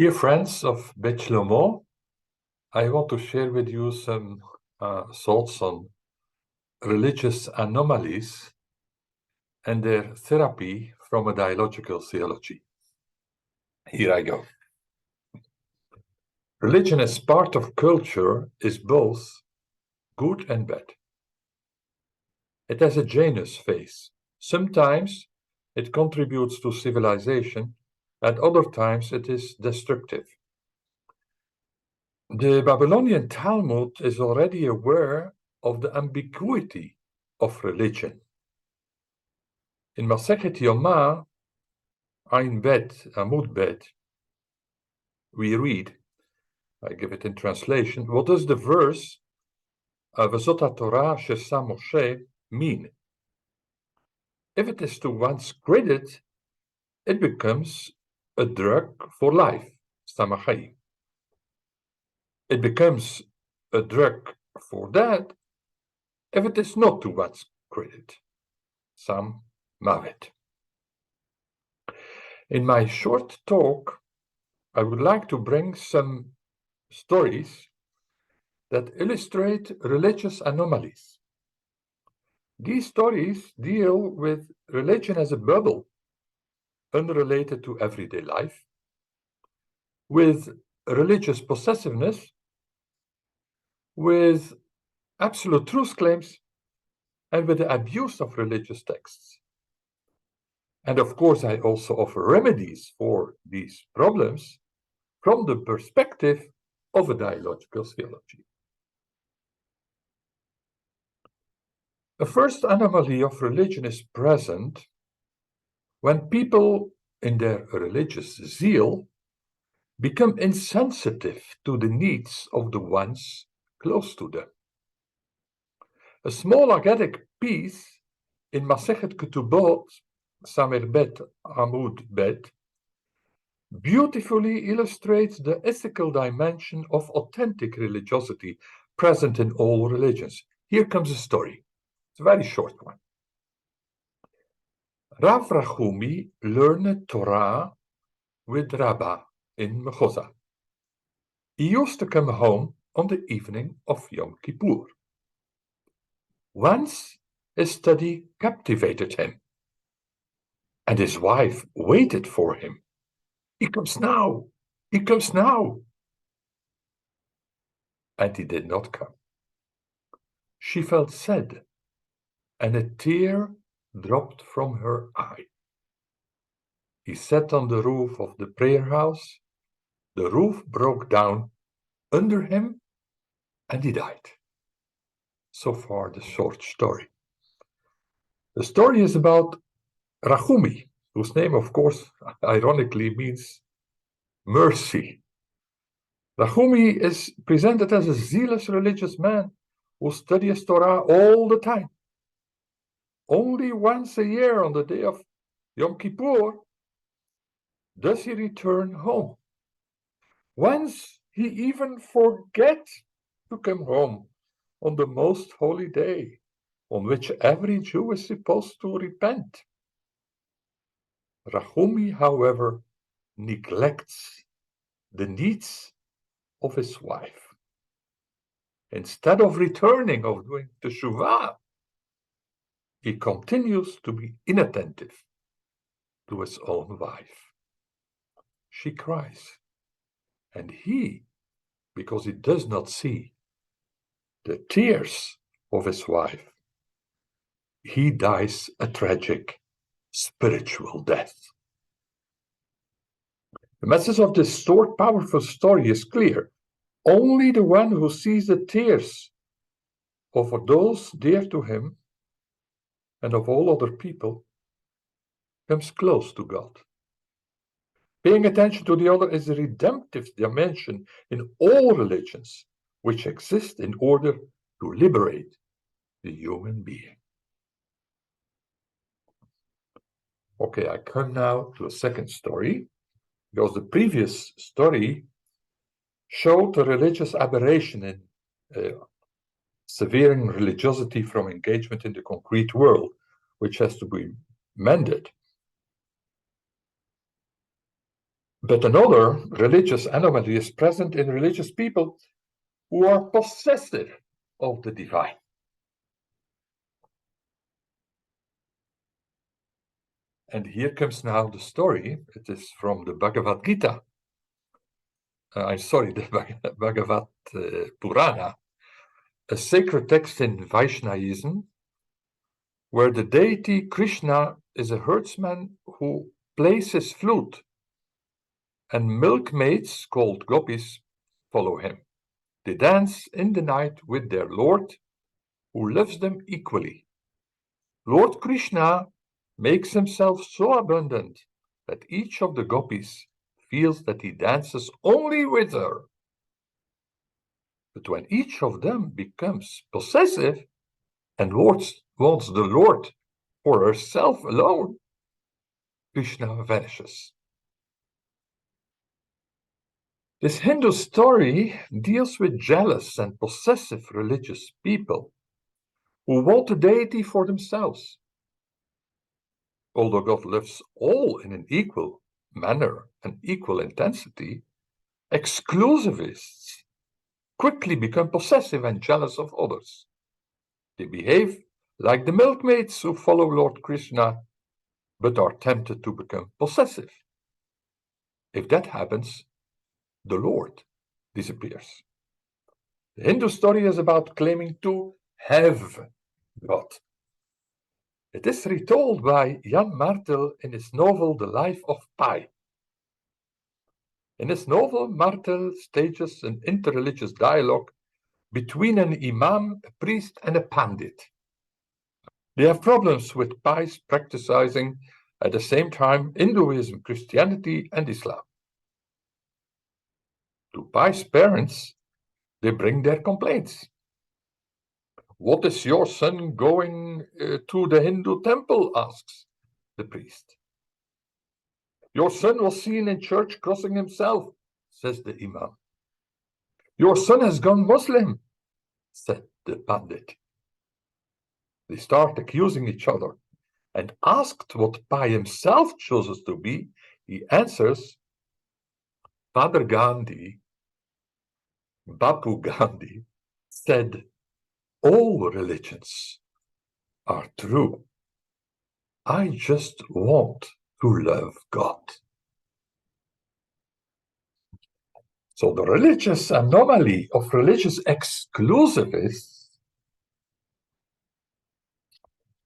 Dear friends of Bet Shlomo, I want to share with you some thoughts on religious anomalies and their therapy from a dialogical theology. Here I go. Religion as part of culture is both good and bad. It has a Janus phase. Sometimes it contributes to civilization, at other times it is destructive. The Babylonian Talmud is already aware of the ambiguity of religion. In Masechet Yomah, Ein Bet, Amud Bet, we read, I give it in translation, what does the verse V'zot HaTorah Shesa Moshe mean? If it is to one's credit, it becomes a drug for life, Samachai. It becomes a drug for that if it is not to one's credit, Sam Mavet. In my short talk, I would like to bring some stories that illustrate religious anomalies. These stories deal with religion as a bubble, unrelated to everyday life, with religious possessiveness, with absolute truth claims, and with the abuse of religious texts. And of course, I also offer remedies for these problems from the perspective of a dialogical theology. The first anomaly of religion is present when people, in their religious zeal, become insensitive to the needs of the ones close to them. A small agadic piece in Masechet Ketubot, Samir Bet Amud Bet, beautifully illustrates the ethical dimension of authentic religiosity present in all religions. Here comes a story. It's a very short one. Rav Rachumi learned Torah with Rabbah in Mechoza. He used to come home on the evening of Yom Kippur. Once his study captivated him, and his wife waited for him. He comes now, he comes now. And he did not come. She felt sad, and a tear dropped from her eye. He sat on the roof of the prayer house. The roof broke down under him, and he died. So far, the short story. The story is about Rachumi, whose name, of course, ironically means mercy. Rachumi is presented as a zealous religious man who studies Torah all the time. Only once a year on the day of Yom Kippur does he return home. Once he even forgets to come home on the most holy day on which every Jew is supposed to repent. Rachumi, however, neglects the needs of his wife. Instead of returning, of doing teshuvah, he continues to be inattentive to his own wife. She cries, and he, because he does not see the tears of his wife, he dies a tragic spiritual death. The message of this short, powerful story is clear. Only the one who sees the tears of those dear to him and of all other people comes close to God. Paying attention to the other is a redemptive dimension in all religions, which exist in order to liberate the human being. Okay, I come now to a second story, because the previous story showed a religious aberration in severing religiosity from engagement in the concrete world, which has to be mended. But another religious anomaly is present in religious people who are possessive of the divine. And here comes now the story. It is from the Bhagavad Gita. The Bhagavad Purana, a sacred text in Vaishnavism, where the deity Krishna is a herdsman who plays his flute, and milkmaids called gopis follow him. They dance in the night with their Lord, who loves them equally. Lord Krishna makes himself so abundant that each of the gopis feels that he dances only with her. But when each of them becomes possessive and wants the Lord for herself alone, Krishna vanishes. This Hindu story deals with jealous and possessive religious people who want the deity for themselves. Although God loves all in an equal manner and equal intensity, exclusivists quickly become possessive and jealous of others. They behave like the milkmaids who follow Lord Krishna but are tempted to become possessive. If that happens, the Lord disappears. The Hindu story is about claiming to have God. It is retold by Jan Martel in his novel The Life of Pi. In his novel, Martel stages an interreligious dialogue between an imam, a priest, and a pandit. They have problems with Pi's practicing at the same time Hinduism, Christianity, and Islam. To Pi's parents, they bring their complaints. What is your son going to the Hindu temple? Asks the priest. Your son was seen in church crossing himself, says the imam. Your son has gone Muslim, said the pandit. They start accusing each other, and asked what Pi himself chooses to be, he answers, Father Gandhi, Bapu Gandhi, said, all religions are true. I just want to love God. So the religious anomaly of religious exclusivists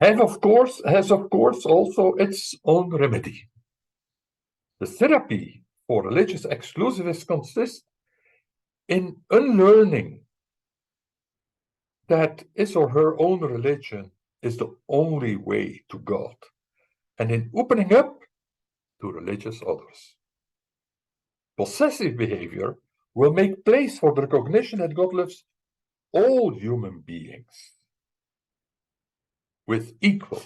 has of course also its own remedy. The therapy for religious exclusivists consists in unlearning that his or her own religion is the only way to God, and in opening up to religious others. Possessive behavior will make place for the recognition that God loves all human beings with equal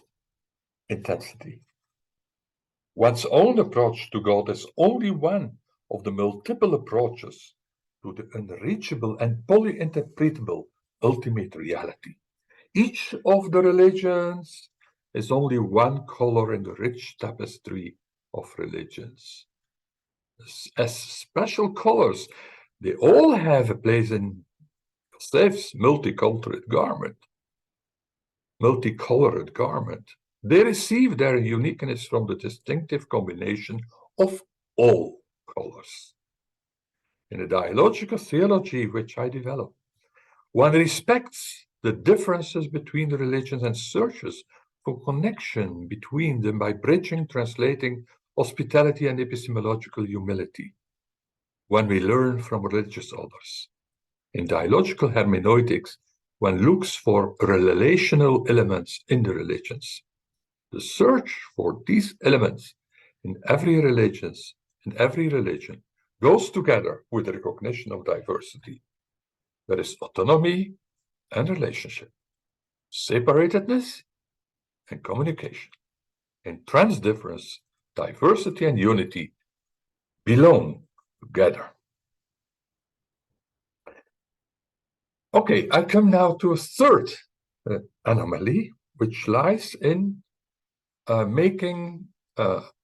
intensity. One's own approach to God is only one of the multiple approaches to the unreachable and polyinterpretable ultimate reality. Each of the religions is only one color in the rich tapestry of religions. As special colors, they all have a place in Joseph's multicolored garment. They receive their uniqueness from the distinctive combination of all colors. In the dialogical theology which I developed, one respects the differences between the religions and searches for connection between them by bridging, translating hospitality and epistemological humility. When we learn from religious authors. In dialogical hermeneutics, one looks for relational elements in the religions. The search for these elements in every religion goes together with the recognition of diversity. There is autonomy and relationship, separatedness and communication. In transdifference, diversity and unity belong together. Okay, I come now to a third anomaly, which lies in making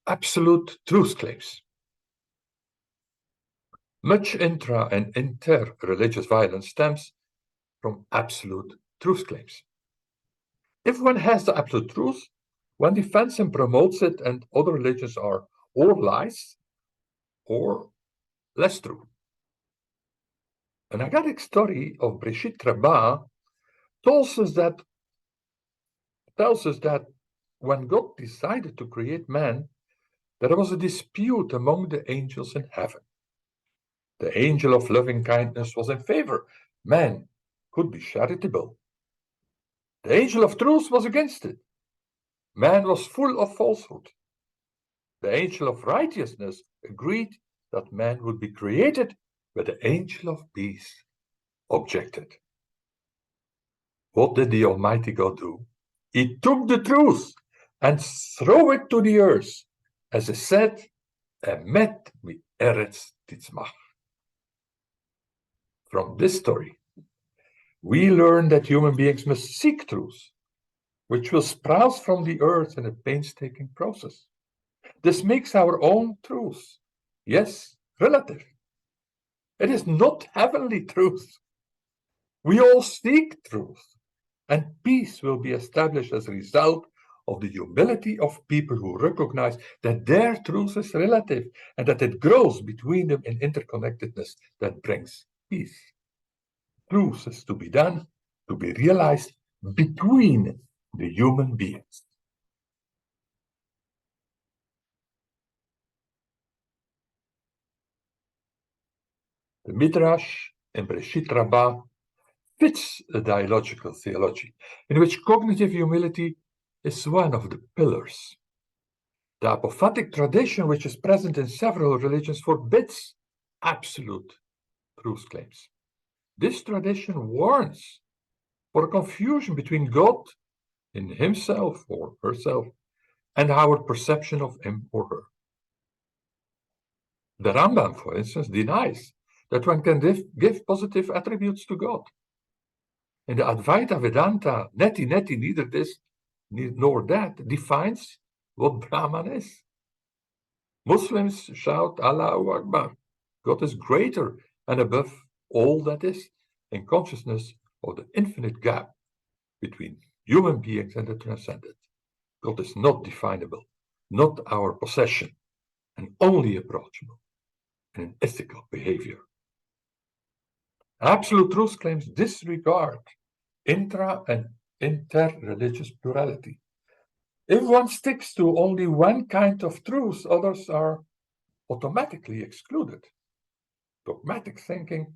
absolute truth claims. Much intra and inter-religious violence stems from absolute truth claims. If one has the absolute truth, one defends and promotes it, and other religions are or lies or less true. An agadic story of Brigitte Rabat tells us that when God decided to create man, there was a dispute among the angels in heaven. The angel of loving kindness was in favor. Man could be charitable. The angel of truth was against it. Man was full of falsehood. The angel of righteousness agreed that man would be created, but the angel of peace objected. What did the Almighty God do? He took the truth and threw it to the earth, as he said, Emet mi eretz titzmach. From this story, we learn that human beings must seek truth, which will sprout from the earth in a painstaking process. This makes our own truth, yes, relative. It is not heavenly truth. We all seek truth, and peace will be established as a result of the humility of people who recognize that their truth is relative and that it grows between them in interconnectedness that brings peace. Truth is to be done, to be realized between the human beings. The Midrash in Bereshit Rabbah fits a dialogical theology in which cognitive humility is one of the pillars. The apophatic tradition, which is present in several religions, forbids absolute truth claims. This tradition warns for a confusion between God in himself or herself and our perception of him or her. The Rambam, for instance, denies that one can give positive attributes to God. In the Advaita Vedanta, neti, neither this nor that, defines what Brahman is. Muslims shout Allahu Akbar. God is greater and above all that is, in consciousness of the infinite gap between human beings and the transcendent. God is not definable, not our possession, and only approachable in an ethical behavior. Absolute truth claims disregard intra and inter-religious plurality. If one sticks to only one kind of truth, others are automatically excluded. Dogmatic thinking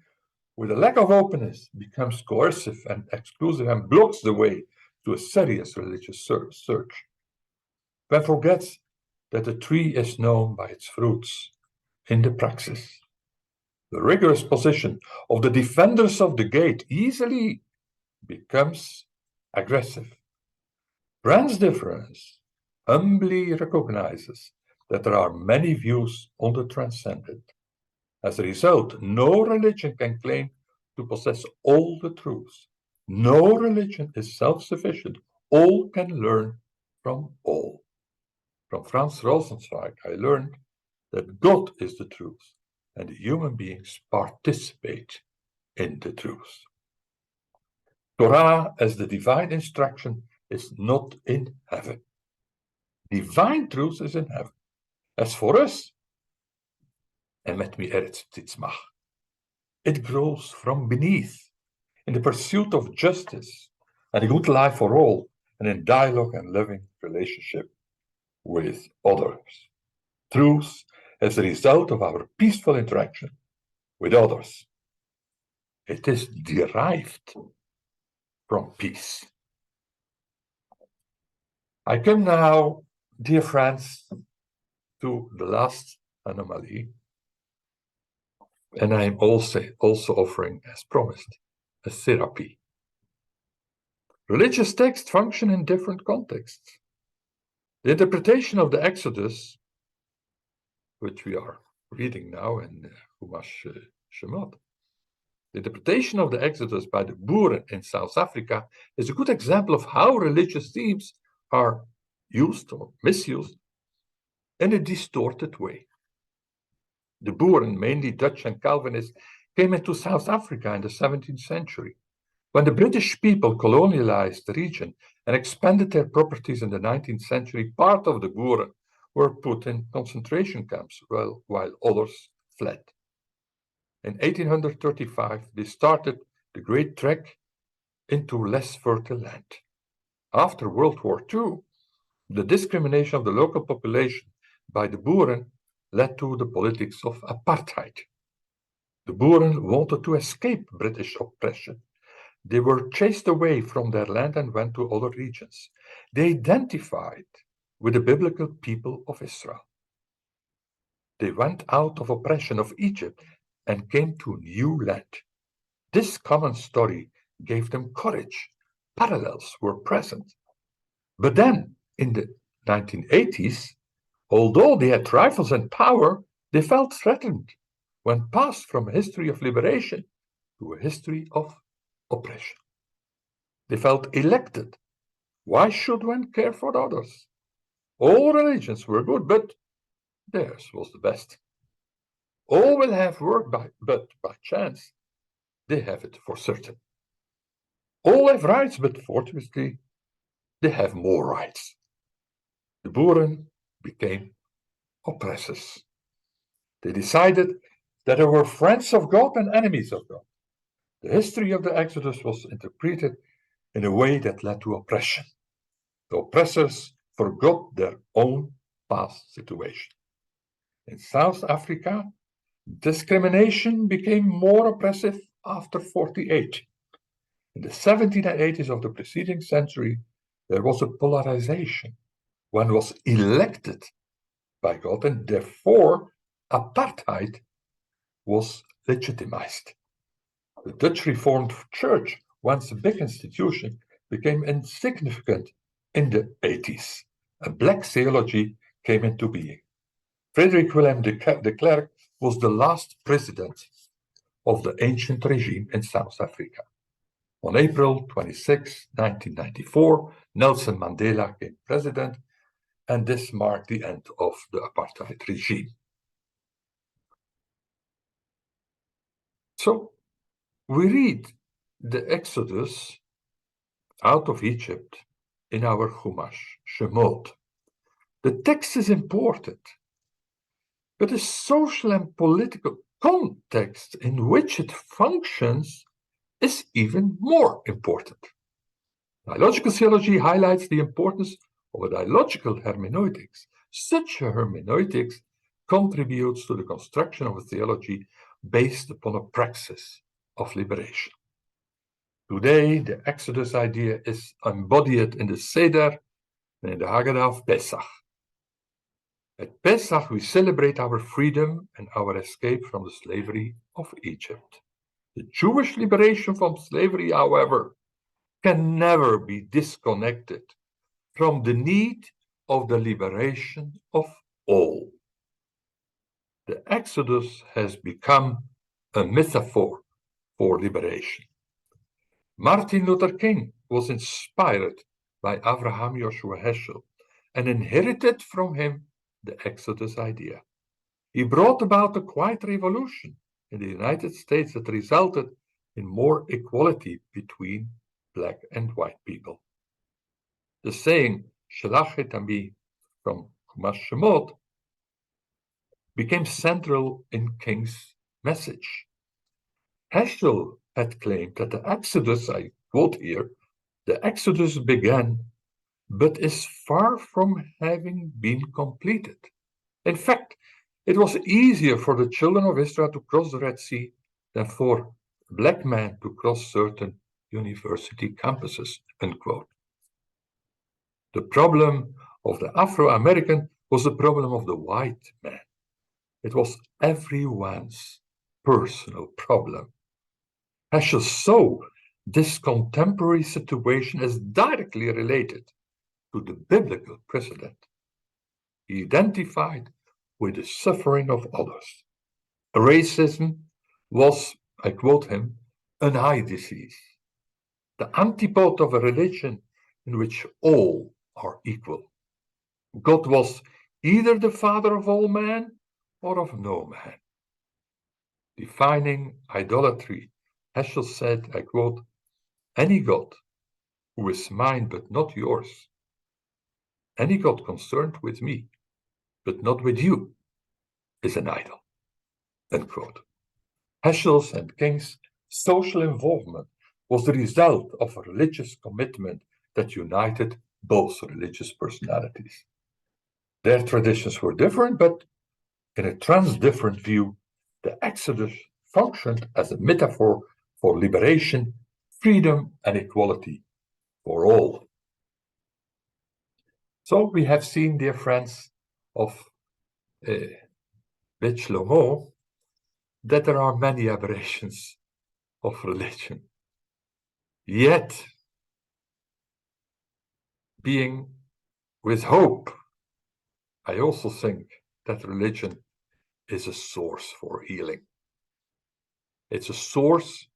with a lack of openness becomes coercive and exclusive and blocks the way to a serious religious search. One forgets that a tree is known by its fruits in the praxis. The rigorous position of the defenders of the gate easily becomes aggressive. Transdifference humbly recognizes that there are many views on the transcendent. As a result, no religion can claim to possess all the truths. No religion is self-sufficient. All can learn from all. From Franz Rosenzweig, I learned that God is the truth, and the human beings participate in the truth. Torah, as the divine instruction, is not in heaven. Divine truth is in heaven. As for us, emet mi eretz titzmach, it grows from beneath, in the pursuit of justice and a good life for all, and in dialogue and loving relationship with others. Truth as a result of our peaceful interaction with others. It is derived from peace. I come now, dear friends, to the last anomaly, and I am also offering, as promised, a therapy. Religious texts function in different contexts. The interpretation of the Exodus, which we are reading now in Chumash Shemot, the interpretation of the Exodus by the Boeren in South Africa is a good example of how religious themes are used or misused in a distorted way. The Boeren, mainly Dutch and Calvinists, came into South Africa in the 17th century. When the British people colonialized the region and expanded their properties in the 19th century, part of the Boeren were put in concentration camps while others fled. In 1835, they started the Great Trek into less fertile land. After World War II, the discrimination of the local population by the Boeren led to the politics of apartheid. The Boeren wanted to escape British oppression. They were chased away from their land and went to other regions. They identified with the biblical people of Israel. They went out of oppression of Egypt and came to new land. This common story gave them courage. Parallels were present. But then, in the 1980s, although they had rifles and power, they felt threatened when passed from a history of liberation to a history of oppression. They felt elected. Why should one care for others? All religions were good, but theirs was the best. All will have work, but by chance, they have it for certain. All have rights, but fortunately, they have more rights. The Boeren became oppressors. They decided that they were friends of God and enemies of God. The history of the Exodus was interpreted in a way that led to oppression. The oppressors forgot their own past situation. In South Africa, discrimination became more oppressive after 48. In the 70s and 80s of the preceding century, there was a polarization. One was elected by God, and therefore apartheid was legitimized. The Dutch Reformed Church, once a big institution, became insignificant in the 80s. A black theology came into being. Frederick Willem de Klerk was the last president of the ancient regime in South Africa. On April 26, 1994, Nelson Mandela became president, and this marked the end of the apartheid regime. So, we read the Exodus out of Egypt in our Chumash, Shemot. The text is important, but the social and political context in which it functions is even more important. Dialogical theology highlights the importance of a dialogical hermeneutics. Such a hermeneutics contributes to the construction of a theology based upon a praxis of liberation. Today, the Exodus idea is embodied in the Seder and in the Haggadah of Pesach. At Pesach, we celebrate our freedom and our escape from the slavery of Egypt. The Jewish liberation from slavery, however, can never be disconnected from the need of the liberation of all. The Exodus has become a metaphor for liberation. Martin Luther King was inspired by Abraham Joshua Heschel and inherited from him the Exodus idea. He brought about a quiet revolution in the United States that resulted in more equality between black and white people. The saying, Shelach et ami, from Chumash Shemot, became central in King's message. Heschel had claimed that the Exodus, I quote here, the Exodus began, but is far from having been completed. In fact, it was easier for the children of Israel to cross the Red Sea than for black men to cross certain university campuses, unquote. The problem of the Afro-American was the problem of the white man. It was everyone's personal problem. Heschel saw this contemporary situation as directly related to the biblical precedent. He identified with the suffering of others. Racism was, I quote him, an eye disease, the antipode of a religion in which all are equal. God was either the father of all men or of no man. Defining idolatry, Heschel said, I quote, "Any God who is mine but not yours, any God concerned with me but not with you, is an idol." End quote. Heschel's and King's social involvement was the result of a religious commitment that united both religious personalities. Their traditions were different, but in a trans-different view, the Exodus functioned as a metaphor for liberation, freedom, and equality for all. So we have seen, dear friends of Bet Shlomo, that there are many aberrations of religion. Yet, being with hope, I also think that religion is a source for healing. It's a source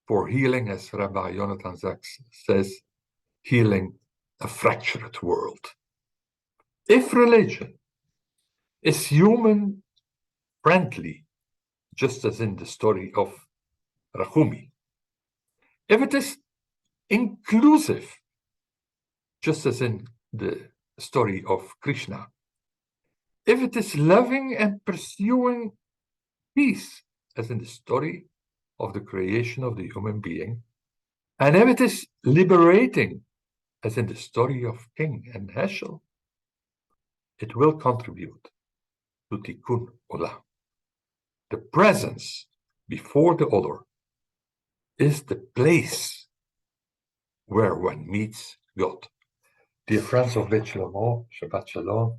for healing, as Rabbi Jonathan Sachs says, healing a fractured world. If religion is human friendly, just as in the story of Rachumi, if it is inclusive, just as in the story of Krishna, if it is loving and pursuing peace, as in the story of the creation of the human being, and if it is liberating, as in the story of King and Heschel, it will contribute to Tikkun Olam. The presence before the other is the place where one meets God. Dear friends of Bet Shlomo, Shabbat Shalom,